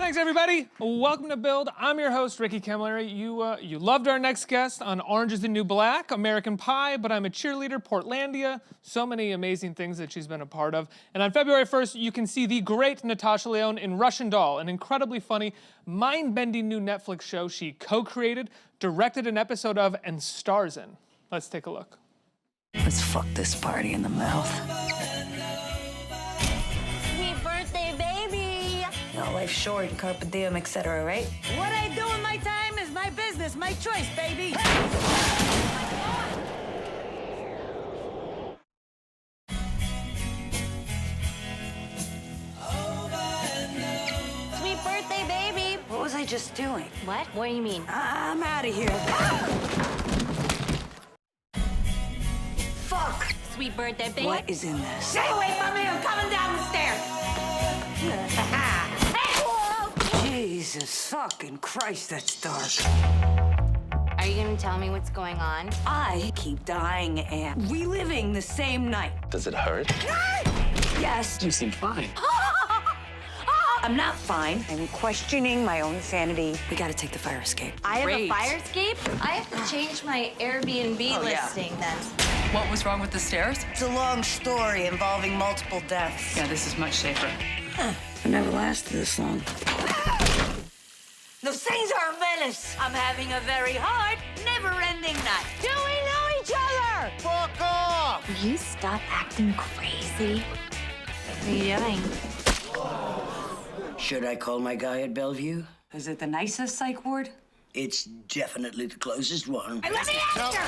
Thanks, everybody. Welcome to Build. I'm your host, Ricky Camilleri. You loved our next guest on Orange is the New Black, American Pie, but I'm a cheerleader, Portlandia. So many amazing things that she's been a part of. And on February 1st, you can see the great Natasha Lyonne in Russian Doll, an incredibly funny, mind-bending new Netflix show she co-created, directed an episode of, and stars in. Let's take a look. Let's fuck this party in the mouth. Sweet birthday, baby! You know, life's short, carpe diem, etc., right? What I do in my time is my business, my choice, baby! Sweet birthday, baby! What was I just doing? What? What do you mean? I'm out of here. Fuck! Sweet birthday, baby! What is in this? Stay away from me! I'm coming down the stairs! Jesus fucking Christ, that's dark. Are you gonna tell me what's going on? I keep dying and reliving the same night. Does it hurt? Yes. You seem fine. I'm not fine. I'm questioning my own sanity. We gotta take the fire escape. I have Great. a fire escape? I have to change my Airbnb listing then. What was wrong with the stairs? It's a long story involving multiple deaths. Yeah, this is much safer. I never lasted this long. Those things are a menace. I'm having a very hard, never-ending night. Do we know each other? Fuck off! Will you stop acting crazy? What are you doing? Should I call my guy at Bellevue? Is it the nicest psych ward? It's definitely the closest one. Let me answer!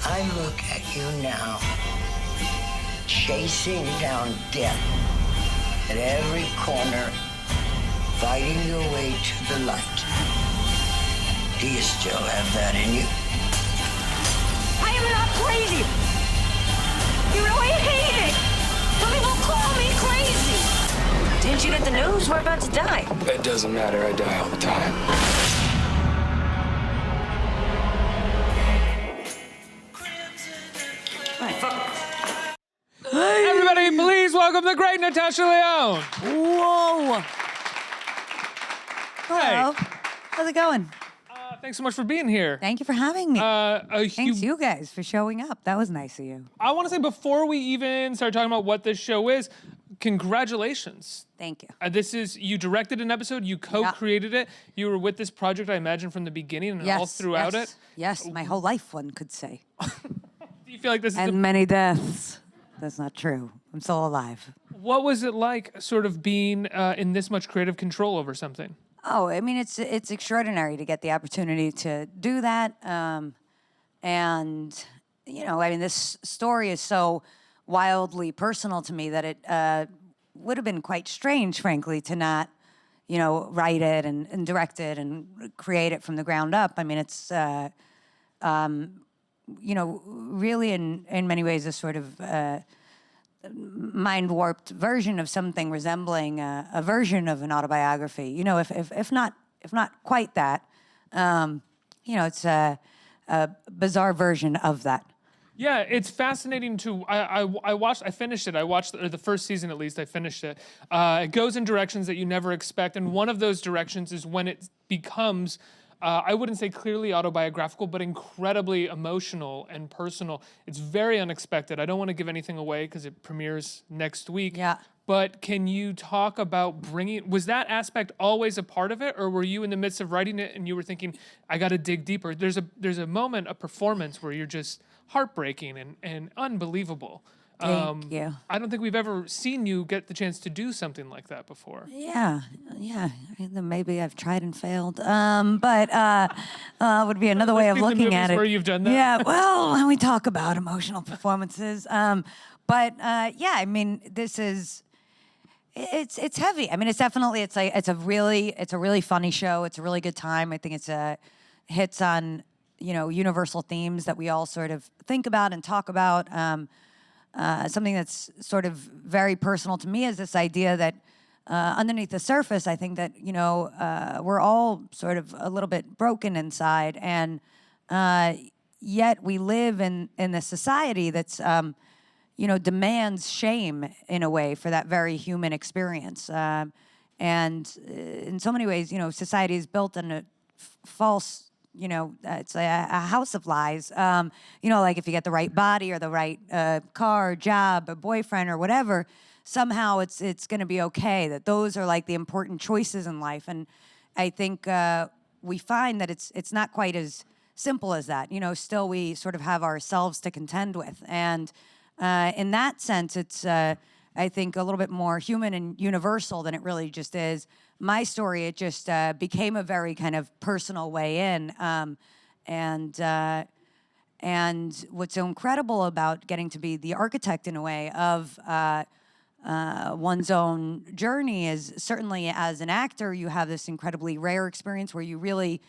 I look at you now, chasing down death at every corner, fighting your way to the light. Do you still have that in you? I am not crazy. You know I hate it. Some people call me crazy. Didn't you get the news? We're about to die. It doesn't matter, I die all the time. Everybody, please welcome the great Natasha Lyonne. Whoa. Hello. How's it going? Thanks so much for being here. Thank you for having me. Thanks You you guys for showing up. That was nice of you. I want to say, before we even start talking about what this show is, congratulations. Thank you. You directed an episode, you co-created it. You were with this project, I imagine, from the beginning and all throughout it. Yes, my whole life, one could say. Do you feel like this is And many deaths. That's not true. I'm still alive. what was it like sort of being in this much creative control over something? Oh, I mean, it's extraordinary to get the opportunity to do that. And, you know, I mean, this story is so wildly personal to me that it would have been quite strange, frankly, to not, you know, write it and direct it and create it from the ground up. I mean, it's, you know, really in many ways a sort of mind-warped version of something resembling a version of an autobiography. You know, if not quite that, you know, it's a bizarre version of that. Yeah, it's fascinating to. I finished it. I watched the first season at least. I finished it. It goes in directions that you never expect, and one of those directions is when it becomes. I wouldn't say clearly autobiographical, but incredibly emotional and personal. It's very unexpected. I don't want to give anything away because it premieres next week. Yeah. But can you talk about was that aspect always a part of it, or were you in the midst of writing it and you were thinking, I got to dig deeper? There's a moment, a performance where you're just heartbreaking and unbelievable. Thank you. I don't think we've ever seen you get the chance to do something like that before. Yeah. Maybe I've tried and failed, but would be another way of Let's see the looking at movies it. where you've done that. Yeah. Well, when we talk about emotional performances, but yeah, I mean, this is. It's heavy. I mean, it's a really funny show. It's a really good time. I think it's hits on, you know, universal themes that we all sort of think about and talk about. Something that's sort of very personal to me is this idea that underneath the surface, I think that, you know, we're all sort of a little bit broken inside, and yet we live in this society that's, demands shame in a way for that very human experience. And in so many ways, society is built on a false, it's a house of lies. Like if you get the right body or the right car, job, or boyfriend or whatever, somehow it's going to be okay. That those are like the important choices in life. And I think we find that it's not quite as simple as that. Still we sort of have ourselves to contend with. And in that sense, it's, I think, a little bit more human and universal than it really just is. My story, it just became a very kind of personal way in. And what's so incredible about getting to be the architect in a way of one's own journey is certainly as an actor, you have this incredibly rare experience where you really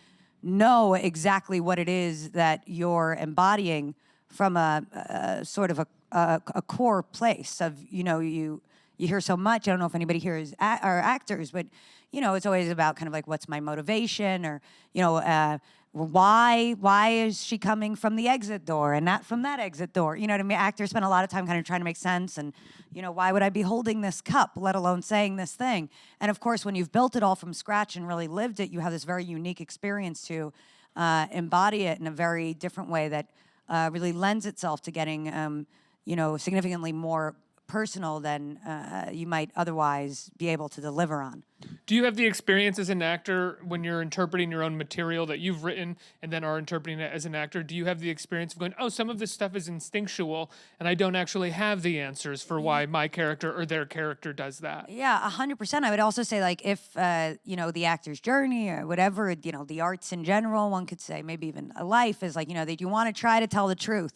know exactly what it is that you're embodying from a sort of a core place of, you hear so much. I don't know if anybody here is are actors, but, it's always about kind of like, what's my motivation, or, why is she coming from the exit door and not from that exit door? You know what I mean? Actors spend a lot of time kind of trying to make sense, and, why would I be holding this cup, let alone saying this thing? And of course, when you've built it all from scratch and really lived it, you have this very unique experience to embody it in a very different way that really lends itself to getting, significantly more personal than you might otherwise be able to deliver on. Do you have the experience as an actor when you're interpreting your own material that you've written and then are interpreting it as an actor? Do you have the experience of going, oh, some of this stuff is instinctual and I don't actually have the answers for why my character or their character does that? Yeah, 100%. I would also say, like, if, the actor's journey or whatever, the arts in general, one could say maybe even a life is like, that you want to try to tell the truth,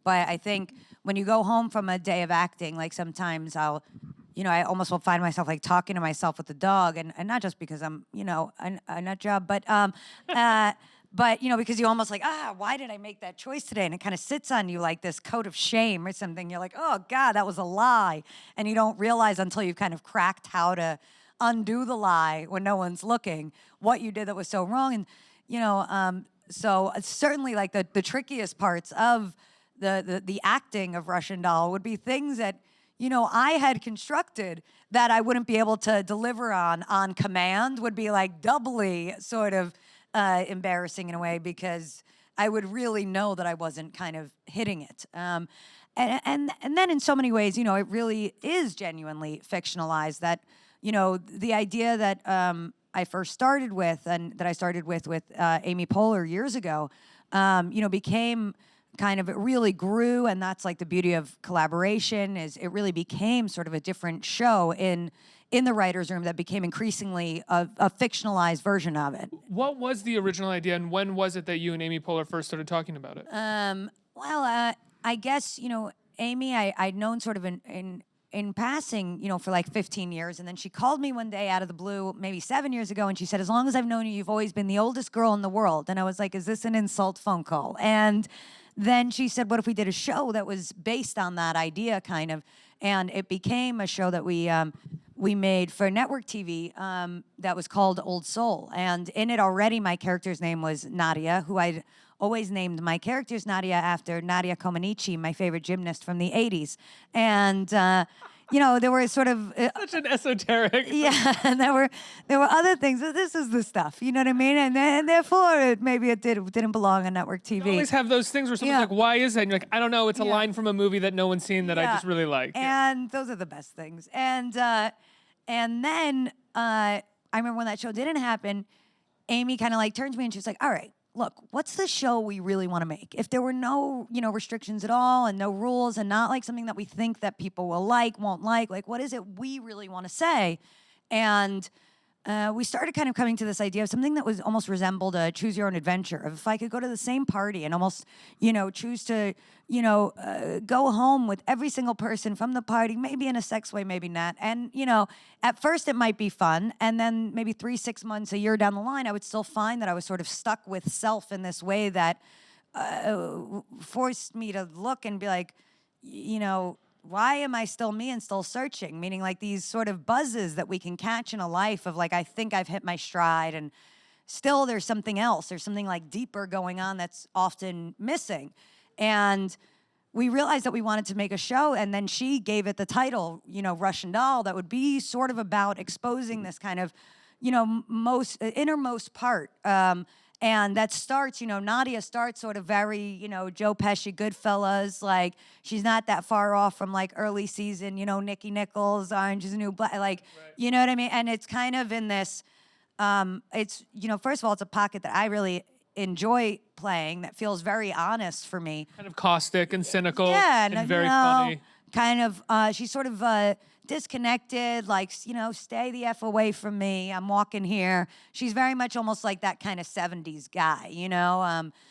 but I think when you go home from a day of acting, like sometimes I almost will find myself like talking to myself with the dog, and not just because I'm, a nut job, but because you almost like, why did I make that choice today? And it kind of sits on you like this coat of shame or something. You're like, oh God, that was a lie. And you don't realize until you've kind of cracked how to undo the lie when no one's looking, what you did that was so wrong. And, so certainly like the trickiest parts of the acting of Russian Doll would be things that, I had constructed that I wouldn't be able to deliver on command, would be like doubly sort of embarrassing in a way, because I would really know that I wasn't kind of hitting it. And then in so many ways, it really is genuinely fictionalized, that, the idea that I first started with, and that I started with Amy Poehler years ago, became kind of, it really grew, and that's like the beauty of collaboration, is it really became sort of a different show in the writer's room that became increasingly a fictionalized version of it. What was the original idea, and when was it that you and Amy Poehler first started talking about it? I guess, Amy, I'd known sort of in passing, for like 15 years. And then she called me one day out of the blue, maybe 7 years ago, and she said, as long as I've known you, you've always been the oldest girl in the world. And I was like, is this an insult phone call? And then she said, what if we did a show that was based on that idea, kind of? And it became a show that we made for network TV that was called Old Soul. And in it already, my character's name was Nadia, who I'd always named my character's Nadia after Nadia Comaneci, my favorite gymnast from the 80s. And, there were sort of... Such an esoteric... Yeah, and there were other things. This is the stuff, you know what I mean? And therefore, it didn't belong on network TV. You always have those things where someone's like, why is that? And you're like, I don't know, it's a line from a movie that no one's seen that I just really like. And those are the best things. And then I remember when that show didn't happen, Amy kind of like turned to me and she was like, all right, look, what's the show we really want to make? If there were no, restrictions at all and no rules, and not like something that we think that people will like, won't like what is it we really want to say? And we started kind of coming to this idea of something that was almost resembled a choose your own adventure. If I could go to the same party and almost, choose to, go home with every single person from the party, maybe in a sex way, maybe not. And, at first it might be fun. And then maybe 3-6 months, a year down the line, I would still find that I was sort of stuck with self in this way that forced me to look and be like, why am I still me and still searching? Meaning like these sort of buzzes that we can catch in a life of like, I think I've hit my stride, and still there's something else. There's something like deeper going on that's often missing. And we realized that we wanted to make a show, and then she gave it the title, Russian Doll, that would be sort of about exposing this kind of, innermost part. And that starts, Nadia starts sort of very, Joe Pesci, Goodfellas, like she's not that far off from like early season, Nikki Nichols, Orange is the New Black, like, you know what I mean? And it's kind of in this, it's, first of all, it's a pocket that I really enjoy playing that feels very honest for me. Kind of caustic and cynical Yeah, and very funny. Kind of, she's sort of disconnected, like, stay the F away from me. I'm walking here. She's very much almost like that kind of 70s guy,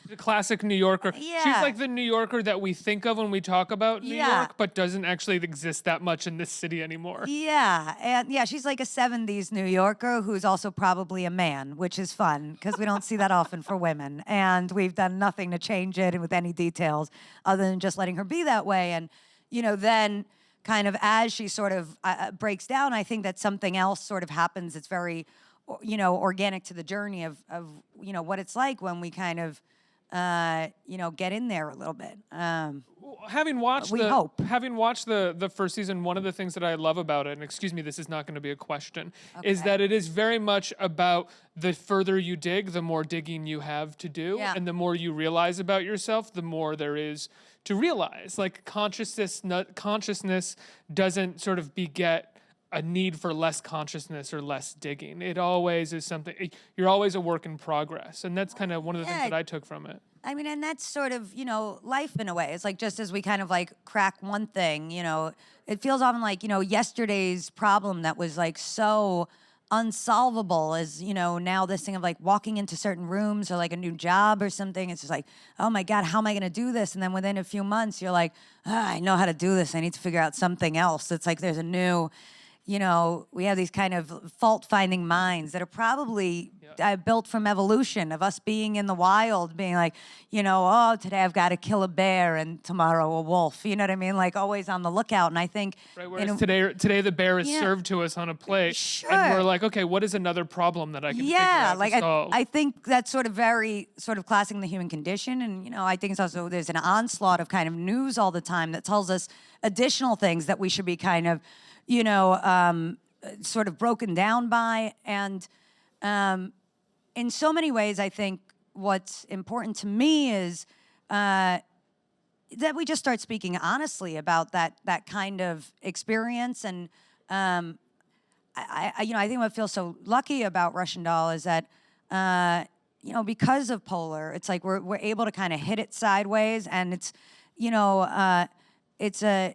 The classic New Yorker. Yeah. She's like the New Yorker that we think of when we talk about New Yeah. York, but doesn't actually exist that much in this city anymore. Yeah, and yeah, she's like a 70s New Yorker who's also probably a man, which is fun because we don't see that often for women. And we've done nothing to change it with any details other than just letting her be that way. And, then kind of as she sort of breaks down, I think that something else sort of happens. It's very, organic to the journey of what it's like when we kind of, get in there a little bit. Having watched We hope. having watched the first season, one of the things that I love about it, and excuse me, this is not going to be a question, is that it is very much about the further you dig, the more digging you have to do, Yeah. and the more you realize about yourself, the more there is to realize. Like consciousness doesn't sort of beget a need for less consciousness or less digging. It always is something. You're always a work in progress, and that's kind of one of the things Yeah. that I took from it. I mean, and that's sort of, life in a way. It's like just as we kind of like crack one thing, it feels often like, yesterday's problem that was like so unsolvable is, now this thing of like walking into certain rooms or like a new job or something. It's just like, oh my God, how am I going to do this? And then within a few months, you're like, I know how to do this. I need to figure out something else. It's like there's a new, we have these kind of fault-finding minds that are probably built from evolution of us being in the wild, being like, today I've got to kill a bear and tomorrow a wolf. You know what I mean? Like always on the lookout. And I think Right, whereas today the bear is Yeah. served to us on a plate, Sure. and we're like, okay, what is another problem that I can figure yeah, out like to solve? I think that's sort of very sort of classic in the human condition. And, I think it's also there's an onslaught of kind of news all the time that tells us additional things that we should be kind of, sort of broken down by. And in so many ways, I think what's important to me is that we just start speaking honestly about that kind of experience. And I think what feels so lucky about Russian Doll is that because of Poehler, it's like we're able to kind of hit it sideways, and it's it's a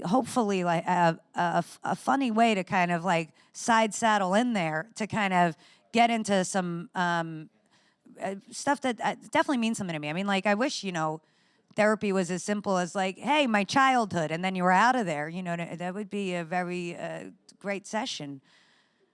hopefully like a funny way to kind of like side saddle in there to kind of get into some stuff that definitely means something to me. I mean, like I wish therapy was as simple as like, hey, my childhood, and then you were out of there. That would be a very great session.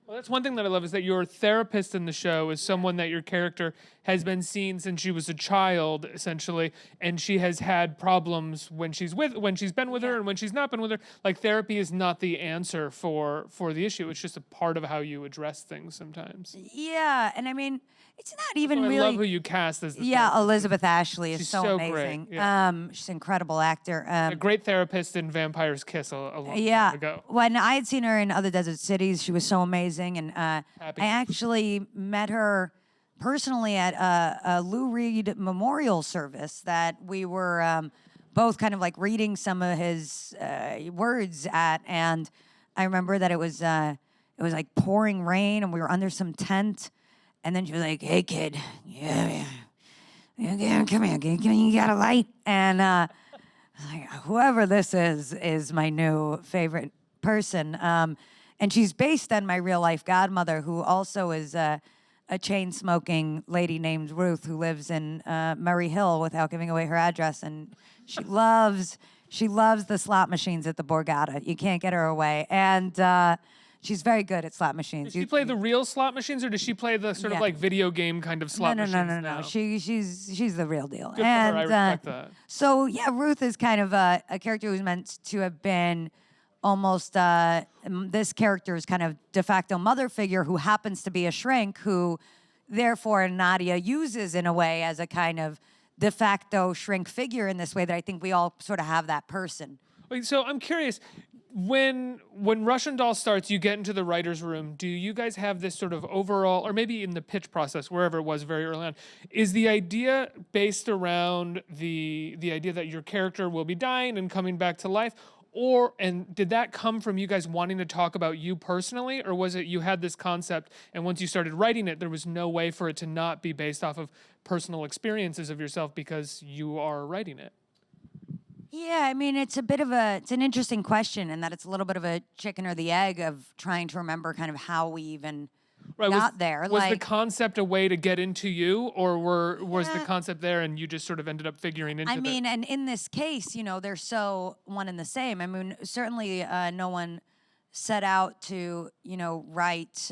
Well, that's one thing that I love is that your therapist in the show is someone that your character has been seeing since she was a child, essentially, and she has had problems when she's been with her and when she's not been with her. Like therapy is not the answer for the issue. It's just a part of how you address things sometimes. Yeah, and I mean, it's not even So I really. love who you cast as the Yeah, therapist. Elizabeth Ashley is She's so so great, amazing. yeah. She's an incredible actor. A great therapist in Vampire's Kiss a long Yeah. time ago. When I had seen her in Other Desert Cities, she was so amazing. And I Happy. actually met her personally at a Lou Reed memorial service that we were both kind of like reading some of his words at. And I remember that it was like pouring rain and we were under some tent. And then she was like, hey, kid, yeah, come here, you got a light? And I was like, whoever this is my new favorite person. And she's based on my real life godmother, who also is a chain smoking lady named Ruth who lives in Murray Hill without giving away her address. And she loves the slot machines at the Borgata. You can't get her away. And she's very good at slot machines. Does she play the real slot machines, or does she play the sort of Yeah. like video game kind of slot machines? No. now? She's the real deal. Good for her. I respect that. So yeah, Ruth is kind of a character who's meant to have been almost this character is kind of de facto mother figure who happens to be a shrink who therefore Nadia uses in a way as a kind of de facto shrink figure in this way that I think we all sort of have that person. Wait, so I'm curious, when Russian Doll starts, you get into the writer's room. Do you guys have this sort of overall, or maybe in the pitch process, wherever it was very early on, is the idea based around the idea that your character will be dying and coming back to life? And did that come from you guys wanting to talk about you personally, or was it you had this concept and once you started writing it, there was no way for it to not be based off of personal experiences of yourself because you are writing it? Yeah, I mean, it's an interesting question, in that it's a little bit of a chicken or the egg of trying to remember kind of how we even got there. Was the concept a way to get into you, or was the concept there and you just sort of ended up figuring into it? I mean, and in this case, they're so one and the same. I mean, certainly no one set out to, write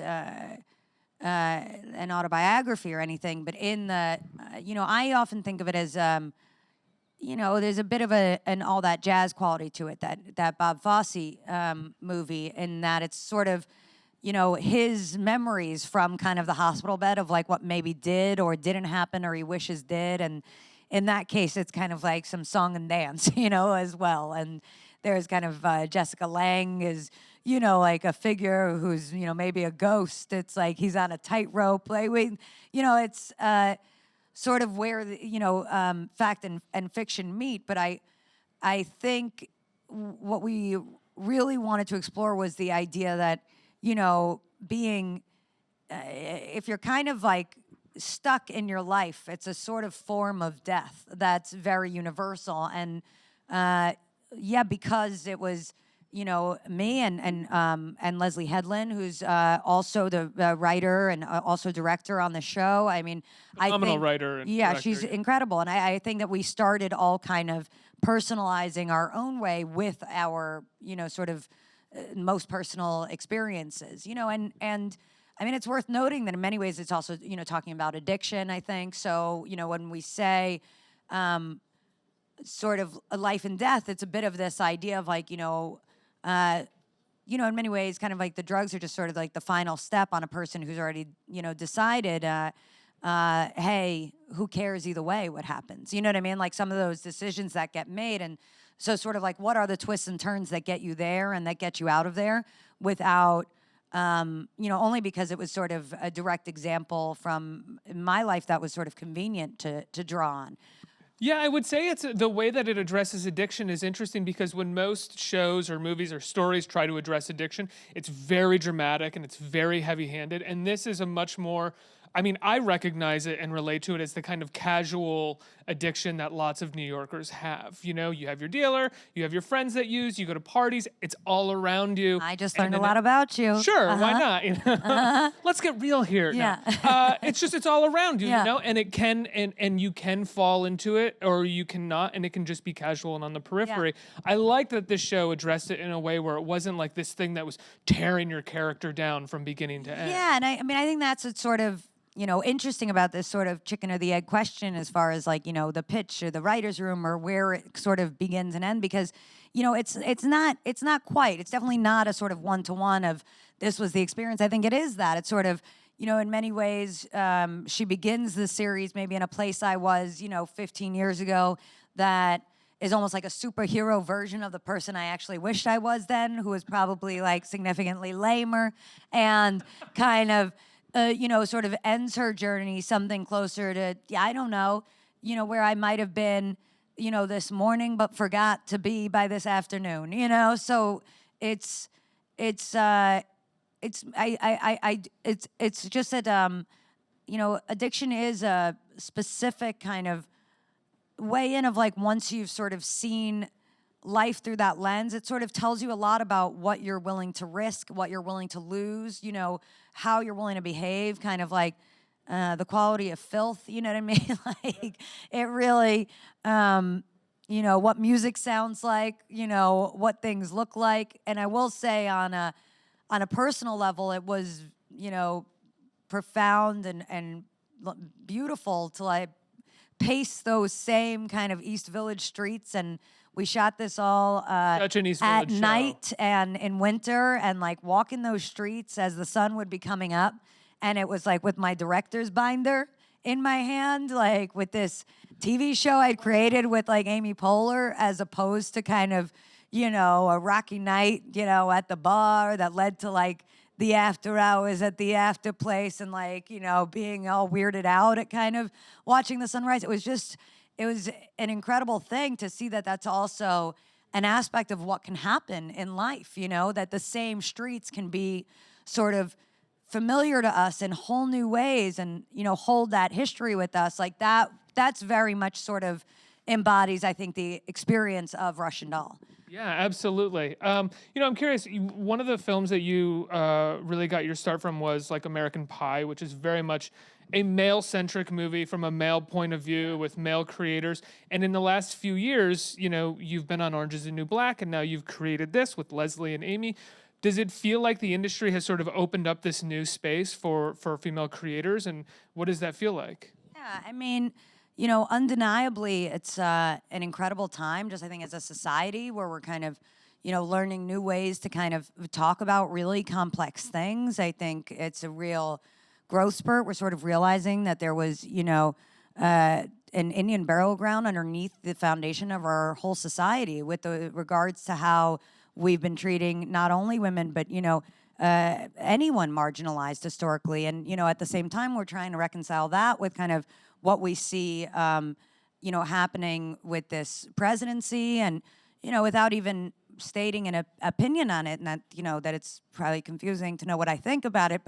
an autobiography or anything, but in the, I often think of it as, there's a bit of an all that jazz quality to it, that Bob Fosse movie, in that it's sort of, his memories from kind of the hospital bed of like what maybe did or didn't happen or he wishes did. And in that case, it's kind of like some song and dance, as well. And there's kind of Jessica Lange is, like a figure who's, maybe a ghost. It's like he's on a tightrope. Like it's sort of where, fact and fiction meet. But I think what we really wanted to explore was the idea that, being, if you're kind of like stuck in your life, it's a sort of form of death that's very universal. And because it was, me and Leslye Headland, who's also the writer and also director on the show. I mean, Phenomenal writer and director. She's incredible. And I think that we started all kind of personalizing our own way with our, sort of most personal experiences, and I mean, it's worth noting that in many ways it's also, talking about addiction, I think. So, when we say sort of a life and death, it's a bit of this idea of like, in many ways, kind of like the drugs are just sort of like the final step on a person who's already, decided, hey, who cares either way what happens? You know what I mean? Like some of those decisions that get made. And so sort of like, what are the twists and turns that get you there and that get you out of there without, only because it was sort of a direct example from my life that was sort of convenient to draw on. Yeah, I would say it's the way that it addresses addiction is interesting, because when most shows or movies or stories try to address addiction, it's very dramatic and it's very heavy-handed. And this is a much more, I mean, I recognize it and relate to it as the kind of casual addiction that lots of New Yorkers have. You have your dealer, you have your friends that use, you go to parties, it's all around you. I just learned a lot about you. Sure, why not? Let's get real here. Yeah. No. It's all around you, and it can, and you can fall into it or you cannot, and it can just be casual and on the periphery. I like that this show addressed it in a way where it wasn't like this thing that was tearing your character down from beginning to end. Yeah, and I mean, I think that's what's sort of, interesting about this sort of chicken or the egg question, as far as like, the pitch or the writer's room or where it sort of begins and ends, because, it's not quite, it's definitely not a sort of one-to-one of this was the experience. I think it is that. It's sort of, in many ways, she begins the series maybe in a place I was, 15 years ago, that is almost like a superhero version of the person I actually wished I was then, who was probably like significantly lamer, and kind of, sort of ends her journey something closer to, I don't know, where I might have been, this morning, but forgot to be by this afternoon, So it's just that, addiction is a specific kind of way in of like, once you've sort of seen life through that lens, it sort of tells you a lot about what you're willing to risk, what you're willing to lose, how you're willing to behave, kind of like the quality of filth, you know what I mean? Like it really, what music sounds like, what things look like. And I will say on a personal level, it was, profound and beautiful to like pace those same kind of East Village streets. And we shot this all Such an East at Village night show. and in winter, and like walking those streets as the sun would be coming up. And it was like with my director's binder in my hand, like with this TV show I'd created with like Amy Poehler, as opposed to kind of, a rocky night, at the bar that led to like the after hours at the after place and like, being all weirded out at kind of watching the sunrise. It was an incredible thing to see that that's also an aspect of what can happen in life, that the same streets can be sort of familiar to us in whole new ways and, hold that history with us. Like that's very much sort of embodies, I think, the experience of Russian Doll. Yeah, absolutely. I'm curious. One of the films that you really got your start from was like American Pie, which is very much a male-centric movie from a male point of view with male creators. And in the last few years, you've been on Orange Is the New Black, and now you've created this with Leslie and Amy. Does it feel like the industry has sort of opened up this new space for female creators, and what does that feel like? Yeah, I mean, undeniably, it's an incredible time, just I think as a society where we're kind of, learning new ways to kind of talk about really complex things. I think it's a real growth spurt. We're sort of realizing that there was, an Indian burial ground underneath the foundation of our whole society with regards to how we've been treating not only women, but, anyone marginalized historically. And, at the same time, we're trying to reconcile that with kind of what we see, happening with this presidency and, without even stating an opinion on it, and that, that it's probably confusing to know what I think about it.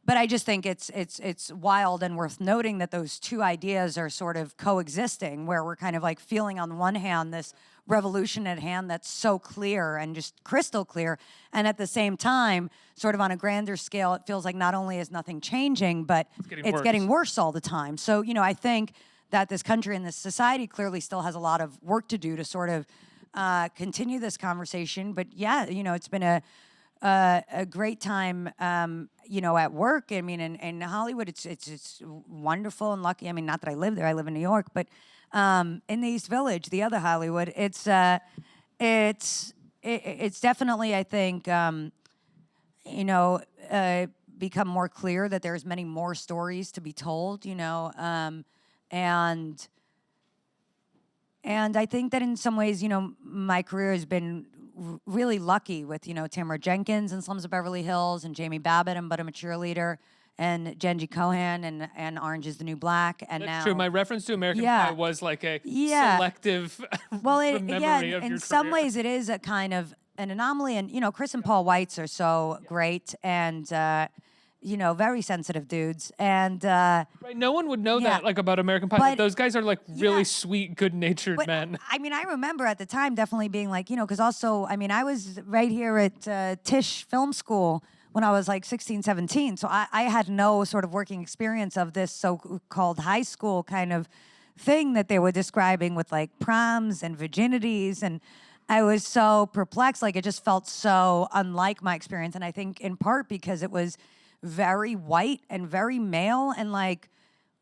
But I just think it's wild and worth noting that those two ideas are sort of coexisting, where we're kind of like feeling on one hand this revolution at hand that's so clear and just crystal clear, and at the same time, sort of on a grander scale, it feels like not only is nothing changing, but it's getting worse all the time. So, I think that this country and this society clearly still has a lot of work to do to sort of continue this conversation. But yeah, it's been a great time, at work. I mean, in Hollywood, it's wonderful and lucky. I mean, not that I live there; I live in New York, but in the East Village, the other Hollywood, it's definitely, I think, become more clear that there's many more stories to be told. And I think that in some ways, my career has been really lucky with, Tamara Jenkins in Slums of Beverly Hills and Jamie Babbitt and But I'm a Cheerleader and Jenji Kohan and Orange Is the New Black. And That's now, true. My reference to American Pie was like a selective memory of in your some career. ways it is a kind of an anomaly. And, Chris and Paul Weitz are so great and, very sensitive dudes. And Right, no one would know that like about American Pie. But those guys are like really sweet, good-natured men. I mean, I remember at the time definitely being like, because also, I mean, I was right here at Tisch Film School when I was like 16, 17. So I had no sort of working experience of this so-called high school kind of thing that they were describing with like proms and virginities. And I was so perplexed. Like, it just felt so unlike my experience. And I think in part because it was very white and very male and like,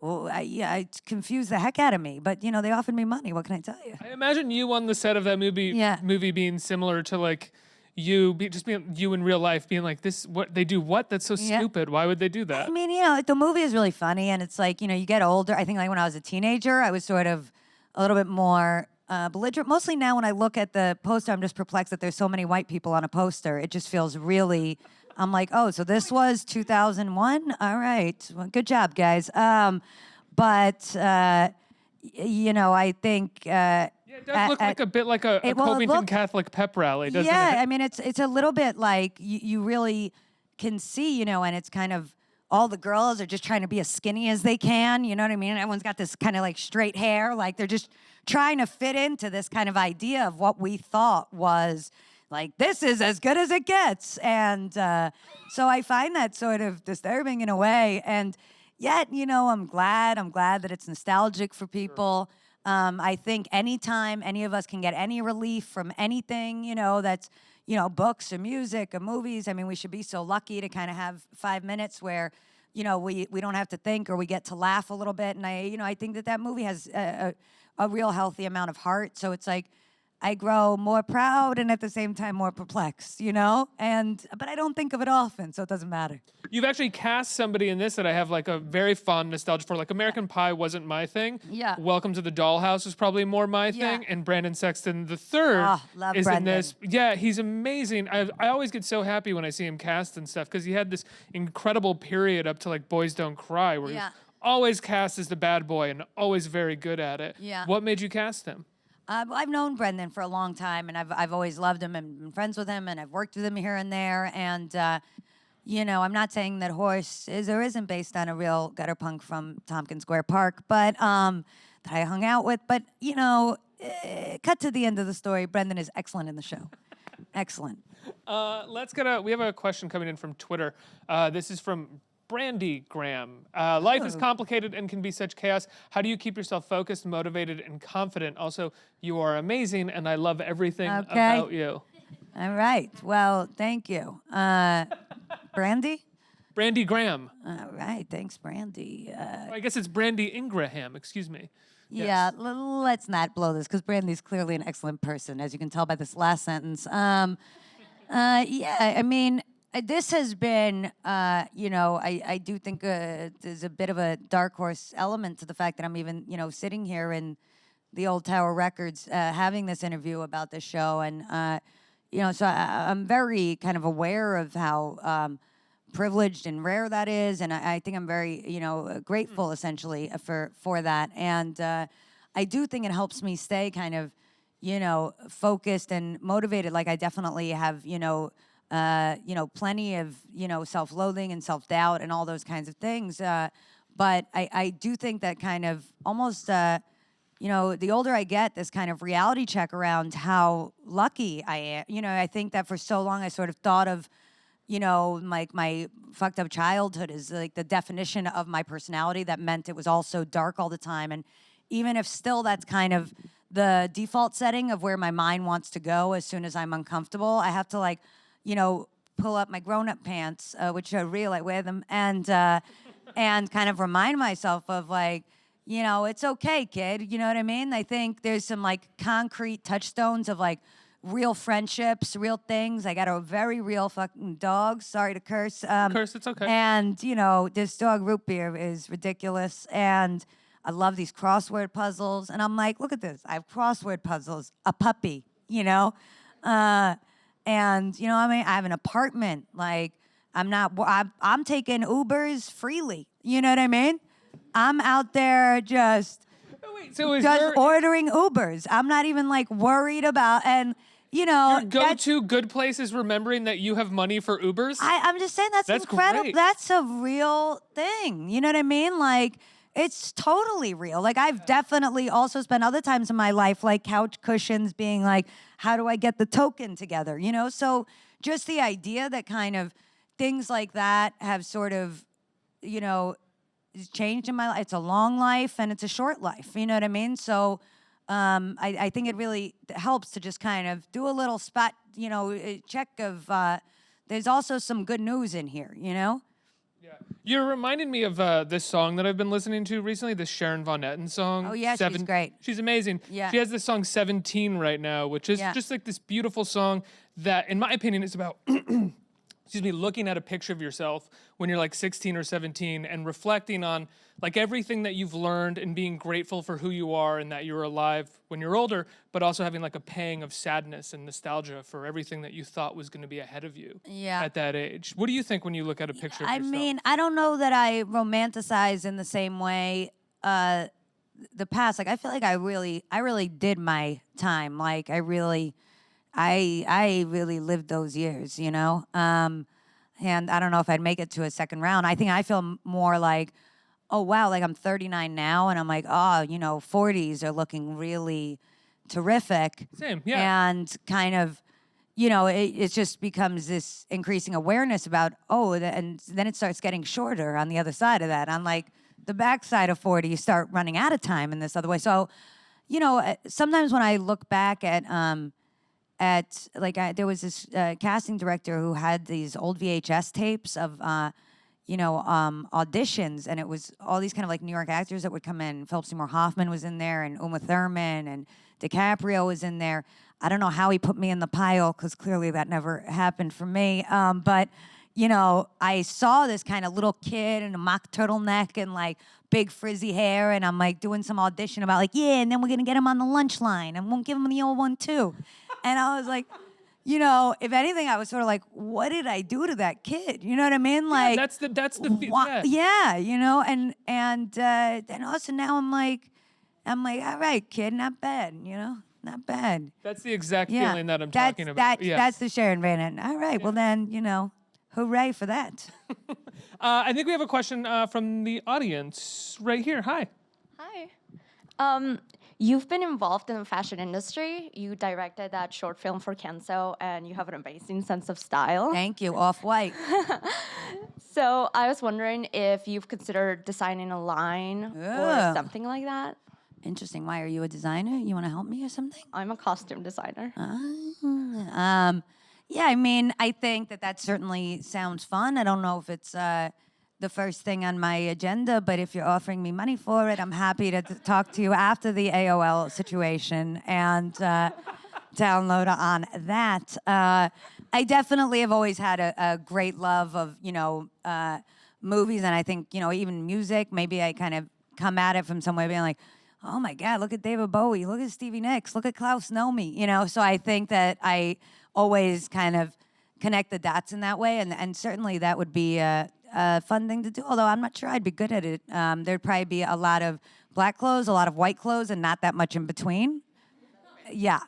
it confused the heck out of me. But, they offered me money. What can I tell you? I imagine you on the set of that movie being similar to like just being you in real life, being like, this, what they do, that's so stupid. Why would they do that? I mean, the movie is really funny, and it's like, you get older. I think like when I was a teenager, I was sort of a little bit more belligerent. Mostly now when I look at the poster, I'm just perplexed that there's so many white people on a poster. It just feels really, I'm like, oh, so this was 2001? All right. Well, good job, guys. But I think... It does look like a bit like a Covington Catholic pep rally, doesn't it? Yeah, I mean, it's a little bit like you really can see, and it's kind of all the girls are just trying to be as skinny as they can, you know what I mean? Everyone's got this kind of like straight hair, like they're just trying to fit into this kind of idea of what we thought was like, this is as good as it gets. And so I find that sort of disturbing in a way. And yet, I'm glad that it's nostalgic for people. I think anytime any of us can get any relief from anything, that's, books or music or movies, I mean, we should be so lucky to kind of have 5 minutes where, we don't have to think or we get to laugh a little bit. And I think that movie has a real healthy amount of heart. So it's like, I grow more proud and at the same time more perplexed, you know? But I don't think of it often, so it doesn't matter. You've actually cast somebody in this that I have like a very fond nostalgia for. Like American Pie wasn't my thing. Yeah. Welcome to the Dollhouse was probably more my Yeah. thing. And Brandon Sexton III Love is in Brendan. this. Yeah, he's amazing. I always get so happy when I see him cast and stuff because he had this incredible period up to like Boys Don't Cry where he was always cast as the bad boy and always very good at it. Yeah. What made you cast him? I've known Brendan for a long time, and I've always loved him and been friends with him, and I've worked with him here and there. And you know, I'm not saying that Horse is or isn't based on a real gutter punk from Tompkins Square Park, but that I hung out with. But you know, cut to the end of the story. Brendan is excellent in the show. Excellent. We have a question coming in from Twitter. This is from Brandy Graham. Life is complicated and can be such chaos. How do you keep yourself focused, motivated, and confident? Also, you are amazing, and I love everything about you. All right. Well, thank you. Brandy? Brandy Graham. All right. Thanks, Brandy. I guess it's Brandy Ingraham. Excuse me. Yeah, let's not blow this because Brandy's clearly an excellent person, as you can tell by this last sentence. Yeah, I mean, this has been, you know, I do think there's a bit of a dark horse element to the fact that I'm even, you know, sitting here in the old Tower Records having this interview about this show. And, you know, so I'm very kind of aware of how privileged and rare that is. And I think I'm very, you know, grateful essentially for that. And I do think it helps me stay kind of, you know, focused and motivated. Like I definitely have, you know, plenty of, you know, self-loathing and self-doubt and all those kinds of things. But I do think that kind of almost, you know, the older I get, this kind of reality check around how lucky I am. You know, I think that for so long I sort of thought of, you know, like my fucked up childhood is like the definition of my personality. That meant it was all so dark all the time. And even if still that's kind of the default setting of where my mind wants to go as soon as I'm uncomfortable, I have to like, you know, pull up my grown-up pants, which are real, I wear them, and kind of remind myself of like, you know, it's okay, kid. You know what I mean? I think there's some like concrete touchstones of like real friendships, real things. I got a very real fucking dog. Sorry to curse. Curse, it's okay. And, you know, this dog root beer is ridiculous. And I love these crossword puzzles. And I'm like, look at this. I have crossword puzzles, a puppy, you know? And, you know what I mean? I have an apartment. Like, I'm taking Ubers freely. You know what I mean? I'm out there just ordering Ubers. I'm not even like worried about, and you know, your go-to good place is remembering that you have money for Ubers. I'm just saying that's incredible. Great. That's a real thing. You know what I mean? Like, it's totally real. Like, I've definitely also spent other times in my life, like couch cushions, being like, how do I get the token together? You know, so just the idea that kind of things like that have sort of, you know, changed in my life. It's a long life and it's a short life. You know what I mean? So I think it really helps to just kind of do a little spot, you know, check of there's also some good news in here, you know? Yeah. You're reminding me of this song that I've been listening to recently, this Sharon Von Etten song. Oh, yeah, she's great. She's amazing. Yeah. She has this song 17 right now, which is just like this beautiful song that, in my opinion, is about excuse me, looking at a picture of yourself when you're like 16 or 17 and reflecting on like everything that you've learned and being grateful for who you are and that you're alive when you're older, but also having like a pang of sadness and nostalgia for everything that you thought was going to be ahead of you at that age. What do you think when you look at a picture of yourself? I mean, I don't know that I romanticize in the same way the past. Like, I feel like I really did my time. Like, I really lived those years, you know? And I don't know if I'd make it to a second round. I think I feel more like, oh, wow, like I'm 39 now, and I'm like, oh, you know, 40s are looking really terrific. Same, yeah. And kind of, you know, it just becomes this increasing awareness about, and then it starts getting shorter on the other side of that. On like the backside of 40, you start running out of time in this other way. So, you know, sometimes when I look back at there was this casting director who had these old VHS tapes of, auditions, and it was all these kind of like New York actors that would come in. Philip Seymour Hoffman was in there, and Uma Thurman, and DiCaprio was in there. I don't know how he put me in the pile because clearly that never happened for me. But you know, I saw this kind of little kid in a mock turtleneck and like big frizzy hair, and I'm like doing some audition about like, yeah, and then we're gonna get him on the lunch line and we'll give him the old one too. And I was like, you know, if anything, I was sort of like, what did I do to that kid? You know what I mean? Like, that's the yeah, you know, and then also now I'm like, all right, kid, not bad, you know, not bad. That's the exact Yeah, feeling that I'm talking about. That's the Sharon Van Etten. All right, well then, you know, hooray for that. I think we have a question from the audience right here. Hi. Hi. You've been involved in the fashion industry. You directed that short film for Kenzo, and you have an amazing sense of style. Thank you, Off-White. So I was wondering if you've considered designing a line Yeah. or something like that. Interesting. Why, are you a designer? You want to help me or something? I'm a costume designer. Yeah, I mean, I think that certainly sounds fun. I don't know if it's the first thing on my agenda, but if you're offering me money for it, I'm happy to talk to you after the AOL situation and download on that. I definitely have always had a great love of, you know, movies, and I think, you know, even music. Maybe I kind of come at it from somewhere being like, oh my God, look at David Bowie, look at Stevie Nicks, look at Klaus Nomi, you know? So I think that I always kind of connect the dots in that way, and certainly that would be a fun thing to do, although I'm not sure I'd be good at it. There'd probably be a lot of black clothes, a lot of white clothes, and not that much in between. Yeah.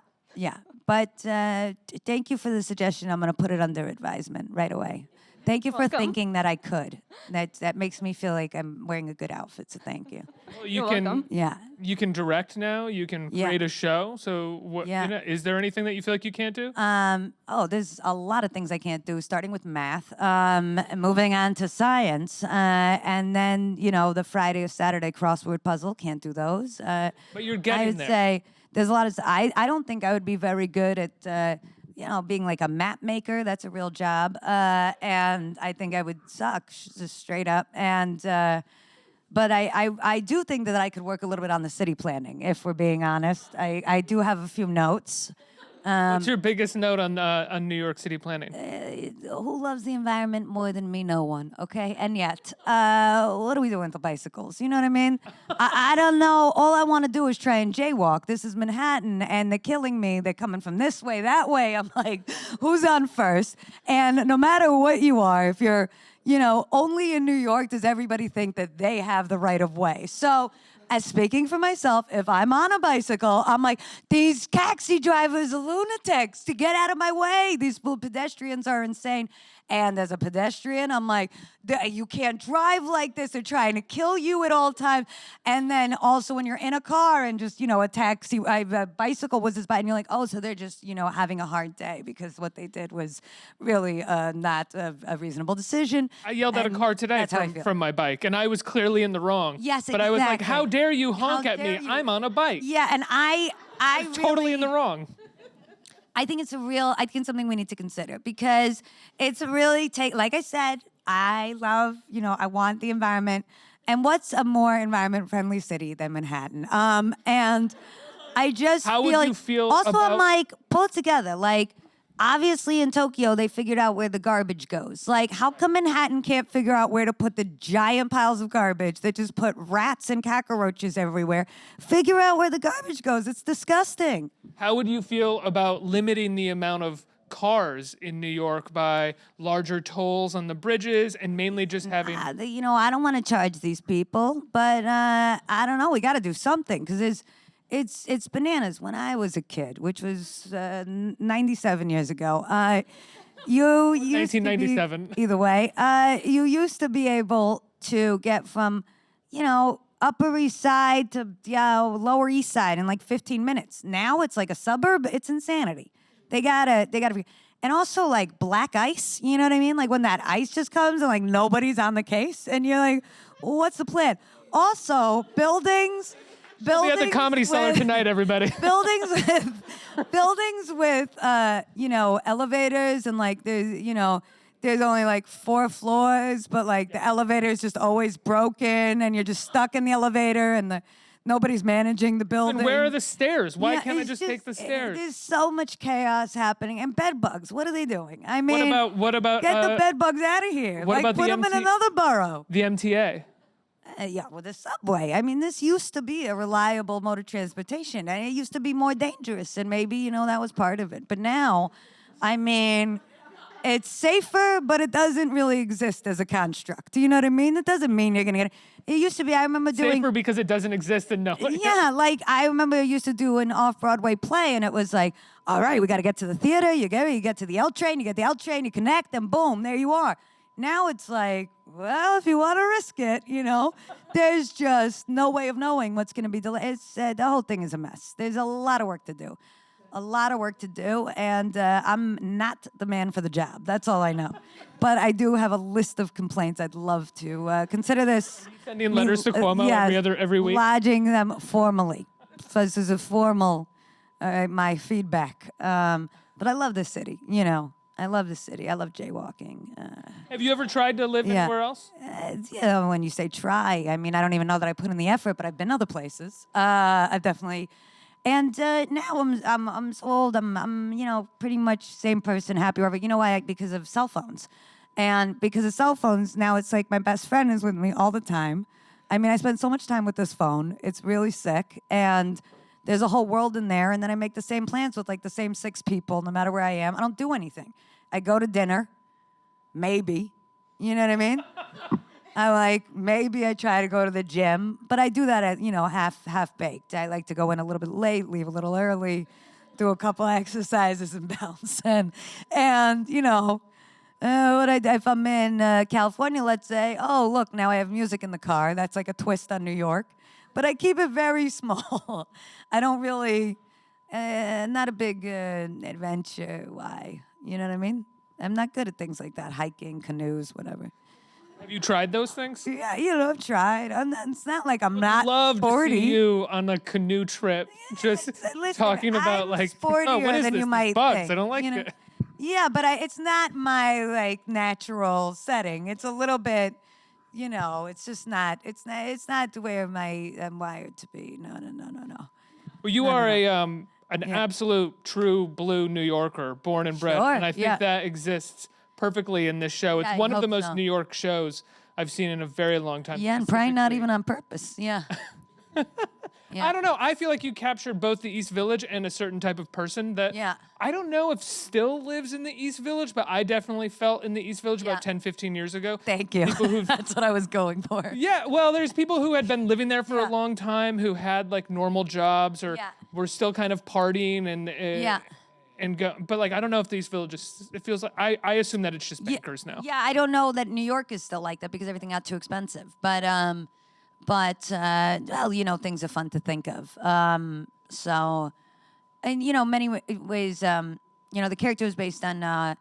But thank you for the suggestion. I'm going to put it under advisement right away. Thank you for thinking that I could. That makes me feel like I'm wearing a good outfit, so thank you. Well, You're welcome. Yeah. You can direct now. You can Yeah. create a show. So what? Yeah. You know, is there anything that you feel like you can't do? There's a lot of things I can't do, starting with math, moving on to science, and then, you know, the Friday or Saturday crossword puzzle, can't do those. But you're getting I would there. say there's a lot of, I don't think I would be very good at, you know, being like a map maker. That's a real job. And I think I would suck, just straight up. And, but I do think that I could work a little bit on the city planning, if we're being honest. I do have a few notes. What's your biggest note on New York City planning? Who loves the environment more than me? No one, okay? And yet, what are we doing with the bicycles? You know what I mean? I don't know. All I want to do is try and jaywalk. This is Manhattan, and they're killing me. They're coming from this way, that way. I'm like, who's on first? And no matter what you are, if you're, you know, only in New York does everybody think that they have the right of way. So, as speaking for myself, if I'm on a bicycle, I'm like, these taxi drivers are lunatics, to get out of my way. These pedestrians are insane. And as a pedestrian, I'm like, you can't drive like this. They're trying to kill you at all times. And then also when you're in a car and just, you know, a bicycle was by, and you're like, oh, so they're just, you know, having a hard day because what they did was really not a reasonable decision. I yelled at a car today that's how I feel. from my bike, and I was clearly in the wrong. Yes, But I was like, exactly. how dare you honk How at me? dare you? I'm on a bike. Yeah, and I Totally in the really- wrong. I think it's something we need to consider, because it's really like I said, I love, you know, I want the environment. And what's a more environment-friendly city than Manhattan? And I just How feel would like, you feel also about- I'm like, pull it together. Like, obviously in Tokyo, they figured out where the garbage goes. Like, how come Manhattan can't figure out where to put the giant piles of garbage that just put rats and cockroaches everywhere? Figure out where the garbage goes. It's disgusting. How would you feel about limiting the amount of cars in New York by larger tolls on the bridges and mainly just having... You know, I don't want to charge these people, but I don't know. We got to do something, because it's bananas. When I was a kid, which was 97 years ago, you used 1997. to be, either way, you used to be able to get from, you know, Upper East Side to Lower East Side in like 15 minutes. Now it's like a suburb. It's insanity. They gotta, and also like black ice. You know what I mean? Like when that ice just comes and like nobody's on the case, and you're like, well, what's the plan? Also, buildings. We at the Comedy Cellar tonight, everybody. buildings with you know, elevators, and like there's only like 4 floors, but like the elevator is just always broken, and you're just stuck in the elevator, and Nobody's managing the building. And where are the stairs? Why Yeah, can't I it's just take the stairs? There's so much chaos happening. And bed bugs, what are they doing? I mean, What about get the bed bugs out of here. what Like, about the put them in MT another borough. the MTA? Yeah, with the subway. I mean, this used to be a reliable mode of transportation, and it used to be more dangerous, and maybe, you know, that was part of it. But now, I mean, it's safer, but it doesn't really exist as a construct. Do you know what I mean? It doesn't mean you're going to get it. It used to be, I remember doing... Safer because it doesn't exist and no one... Yeah, like I remember I used to do an off-Broadway play, and it was like, all right, we got to get to the theater. You get to the L train, you get the L train, you connect, and boom, there you are. Now it's like, well, if you want to risk it, you know, there's just no way of knowing what's going to be delayed. The whole thing is a mess. There's a lot of work to do. And I'm not the man for the job. That's all I know. But I do have a list of complaints I'd love to consider this. Sending letters to Cuomo yes, every week? Lodging them formally. So this is a formal, my feedback. But I love this city, you know. I love the city. I love jaywalking. Have you ever tried to live anywhere else? You know, when you say try, I mean, I don't even know that I put in the effort, but I've been other places. I've definitely, and now I'm so old. I'm you know, pretty much same person, happy wherever. You know why? Because of cell phones, and because of cell phones, now it's like my best friend is with me all the time. I mean, I spend so much time with this phone. It's really sick, and there's a whole world in there, and then I make the same plans with like the same 6 people, no matter where I am. I don't do anything. I go to dinner, maybe, you know what I mean? Maybe I try to go to the gym, but I do that at, you know, half-baked. I like to go in a little bit late, leave a little early, do a couple exercises and bounce. And you know, if I'm in California, let's say, oh, look, now I have music in the car. That's like a twist on New York. But I keep it very small. I don't really, not a big adventure. Why? You know what I mean? I'm not good at things like that, hiking, canoes, whatever. Have you tried those things? Yeah, you know, I've tried. It's not like I'm not Love 40. to see you on a canoe trip, just Listen, talking about I'm like, sportier oh, what is than this? you These might bugs. think, I don't like you know? it. Yeah, but it's not my like natural setting. It's a little bit, you know, it's just not. It's not the way I'm wired to be. No. Well, you are an absolute true blue New Yorker, born and bred, Sure, and I think that exists perfecly in this show. It's Yeah, I one of the hope most so. New York shows I've seen in a very long time. Yeah, and probably not specifically. even on purpose. Yeah. Yeah. I don't know. I feel like you captured both the East Village and a certain type of person that I don't know if still lives in the East Village, but I definitely felt in the East Village about 10, 15 years ago. Thank you. That's what I was going for. Yeah, well, there's people who had been living there for a long time who had like normal jobs or were still kind of partying and go, but like I don't know if the East Village is, it feels like I assume that it's just bankers now. Yeah, I don't know that New York is still like that because everything got too expensive. But well, you know, things are fun to think of. So, and you know, many ways, you know, the character is based on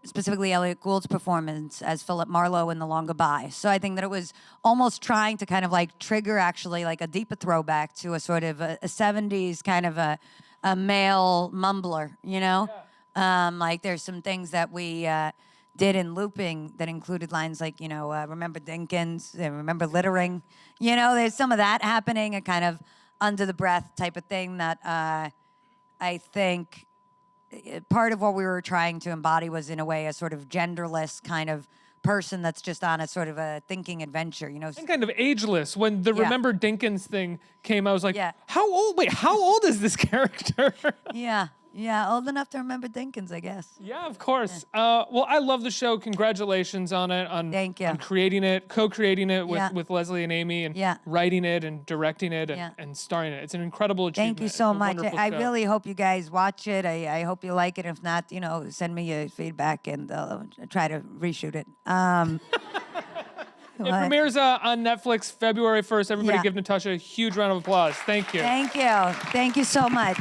specifically Elliot Gould's performance as Philip Marlowe in The Long Goodbye. So I think that it was almost trying to kind of like trigger actually like a deeper throwback to a sort of a 70s kind of a male mumbler, you know? Like there's some things that we did in looping that included lines like, you know, remember Dinkins, remember littering. You know, there's some of that happening, a kind of under the breath type of thing that I think part of what we were trying to embody was in a way a sort of genderless kind of person that's just on a sort of a thinking adventure, you know. And kind of ageless. When the Remember Dinkins thing came, I was like, how old? Wait, how old is this character? Yeah, old enough to remember Dinkins, I guess. Yeah, of course. Well, I love the show. Congratulations on it. Thank you. On creating it, co-creating it with Leslie and Amy, and writing it and directing it and starring it. It's an incredible achievement. Thank you so It's a much. wonderful I show. really hope you guys watch it. I hope you like it. If not, you know, send me your feedback and I'll try to reshoot it. It premieres on Netflix February 1st. Everybody give Natasha a huge round of applause. Thank you. Thank you. Thank you so much.